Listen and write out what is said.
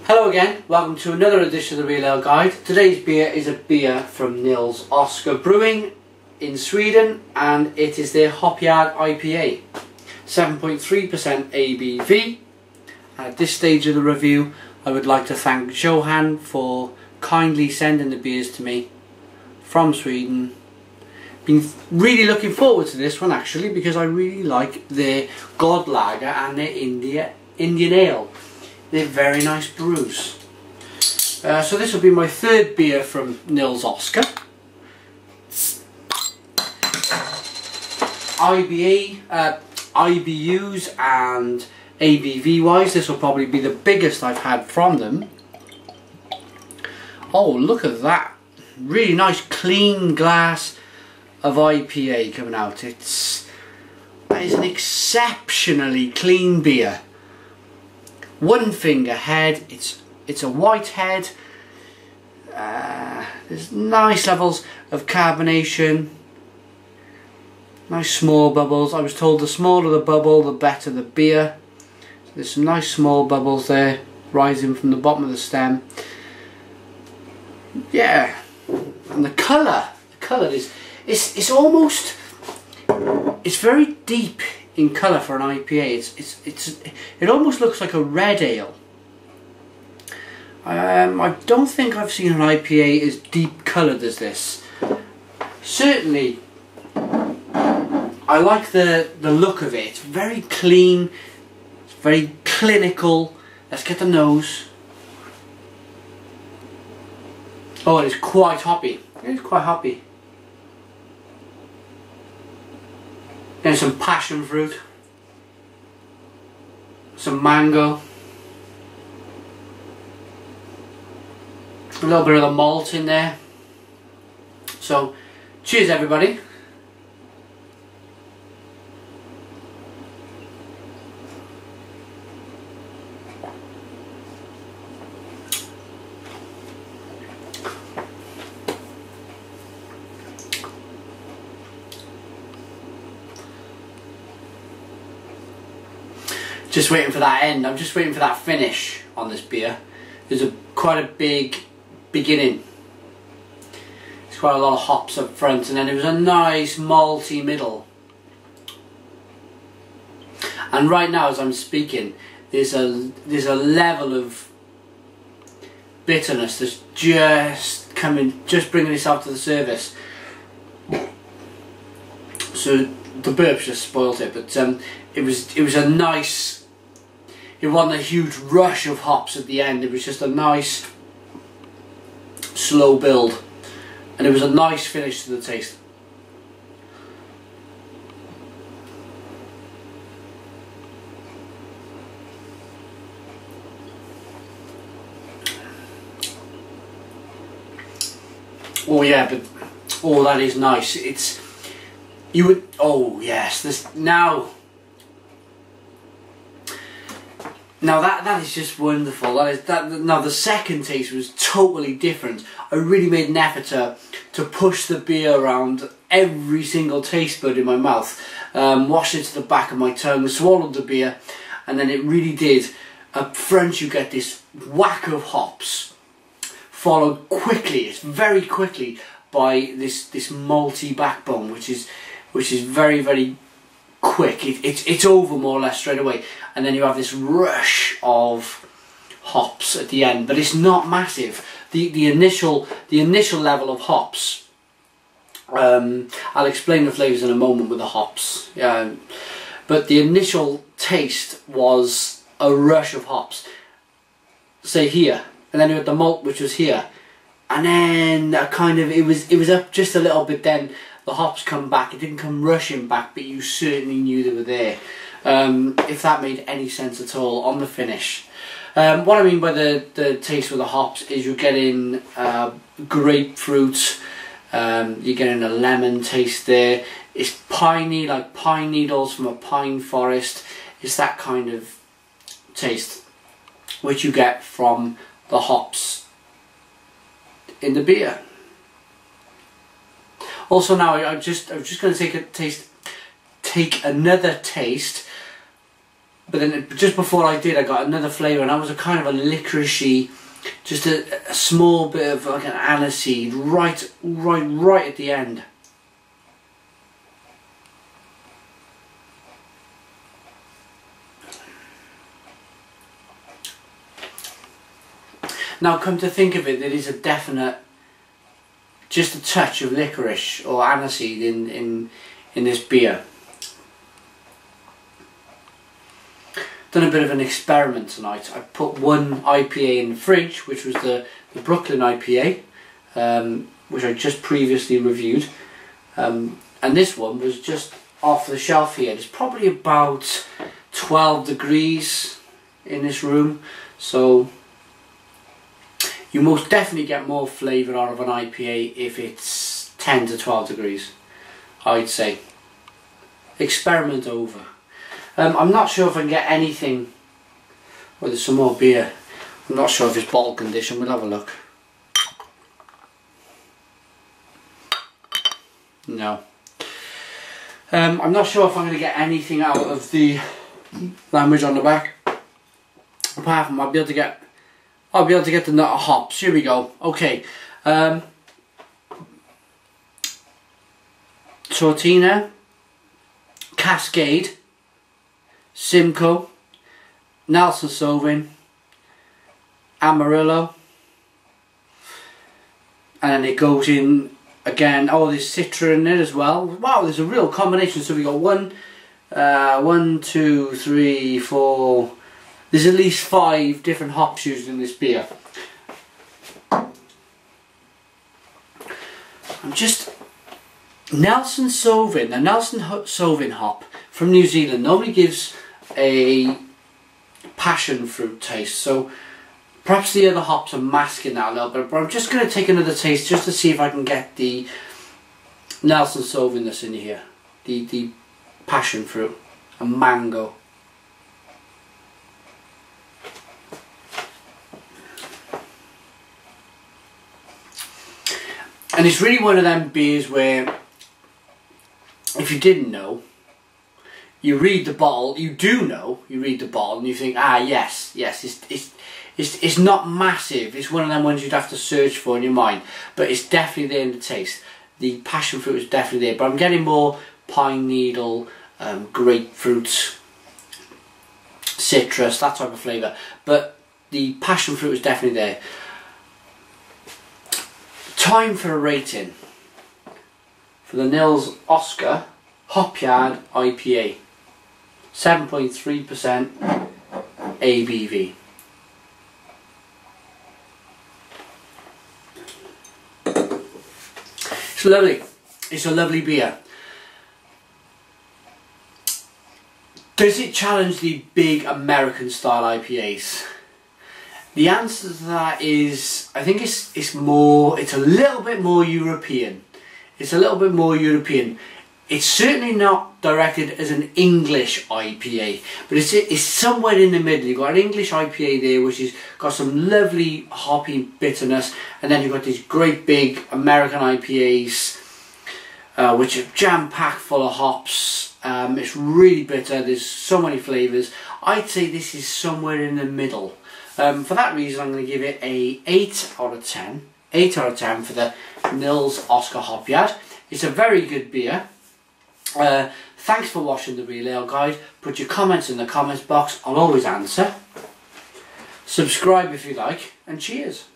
Hello again, welcome to another edition of the Real Ale Guide. Today's beer is a beer from Nils Brewing in Sweden, and it is their Hopyard IPA. 7.3% ABV. At this stage of the review, I would like to thank Johan for kindly sending the beers to me from Sweden. Been really looking forward to this one actually, because I really like their God Lager and their Indian Ale. They're very nice brews. So this will be my third beer from Nils Oscar. IBUs and ABV wise, this will probably be the biggest I've had from them. Oh, look at that. Really nice clean glass of IPA coming out. That is an exceptionally clean beer. One finger head, it's a white head. There's nice levels of carbonation, nice small bubbles. I was told the smaller the bubble, the better the beer. So there's some nice small bubbles there rising from the bottom of the stem. Yeah, and the colour is it's almost, it's very deep in colour for an IPA. It almost looks like a red ale. I don't think I've seen an IPA as deep coloured as this. Certainly, I like the look of it. It's very clean. It's very clinical. Let's get the nose. Oh, it is quite hoppy. It is quite hoppy. There's some passion fruit, some mango, a little bit of the malt in there. So, cheers everybody. Just waiting for that end. I'm just waiting for that finish on this beer. There's quite a big beginning. There's quite a lot of hops up front, and then there was a nice malty middle. And right now, as I'm speaking, there's a level of bitterness that's just bringing itself to the surface. So the burps just spoiled it, but it was a nice. It wasn't a huge rush of hops at the end. It was just a nice slow build, and it was a nice finish to the taste. Oh yeah, but oh, that is nice. Oh yes, this now that is just wonderful. Now the second taste was totally different. I really made an effort to push the beer around every single taste bud in my mouth, washed it to the back of my tongue, swallowed the beer, and then it really did. Up front you get this whack of hops, followed quickly, it's very quickly, by this malty backbone, which is very, very quick. It's over more or less straight away, and then you have this rush of hops at the end, but it's not massive. The initial level of hops, I'll explain the flavours in a moment with the hops, but the initial taste was a rush of hops, say here, and then you had the malt, which was here, and then it was up just a little bit. Then the hops come back. It didn't come rushing back, but you certainly knew they were there. If that made any sense at all on the finish. What I mean by the taste with the hops is you're getting grapefruit, you're getting a lemon taste there. It's piney, like pine needles from a pine forest. It's that kind of taste which you get from the hops in the beer. Also, now I'm just going to take another taste but then just before I did, I got another flavour, and that was a kind of a licoricey, just a small bit of like an aniseed right at the end. Now, come to think of it, there is a definite, just a touch of licorice or aniseed in this beer. Done a bit of an experiment tonight. I put one IPA in the fridge, which was the Brooklyn IPA, which I just previously reviewed, and this one was just off the shelf here. It's probably about 12 degrees in this room, so you most definitely get more flavour out of an IPA if it's 10 to 12 degrees, I'd say. Experiment over. I'm not sure if I can get anything. Well, there's some more beer. I'm not sure if it's bottle condition. We'll have a look. No. I'm not sure if I'm going to get anything out of the language on the back. Apart from I'll be able to get the nut of hops. Here we go. Okay. Sortina, Cascade, Simcoe, Nelson Sauvin, Amarillo, and then it goes in again. Oh, there's Citra in it as well. Wow, there's a real combination. So we got 1, 2, 3, 4. There's at least 5 different hops used in this beer. Nelson Sauvin, the Nelson Sauvin hop from New Zealand normally gives a passion fruit taste, so perhaps the other hops are masking that a little bit, but I'm just going to take another taste just to see if I can get the Nelson Sauvin that's in here, the passion fruit and mango. And it's really one of them beers where, if you didn't know, you read the bottle, you do know, you read the bottle and you think, ah yes, it's not massive, it's one of them ones you'd have to search for in your mind, but it's definitely there in the taste. The passion fruit is definitely there, but I'm getting more pine needle, grapefruit, citrus, that type of flavour, but the passion fruit is definitely there. Time for a rating for the Nils Oscar Hopyard IPA, 7.3% ABV. It's lovely. It's a lovely beer. Does it challenge the big American style IPAs? The answer to that is, I think it's a little bit more European. It's a little bit more European. It's certainly not directed as an English IPA, but it's somewhere in the middle. You've got an English IPA there, which has got some lovely hoppy bitterness, and then you've got these great big American IPAs, which are jam-packed full of hops. It's really bitter. There's so many flavours. I'd say this is somewhere in the middle. For that reason, I'm going to give it a 8 out of 10. 8 out of 10 for the Nils Oscar Hopyard. It's a very good beer. Thanks for watching the Real Ale Guide. Put your comments in the comments box. I'll always answer. Subscribe if you like, and cheers.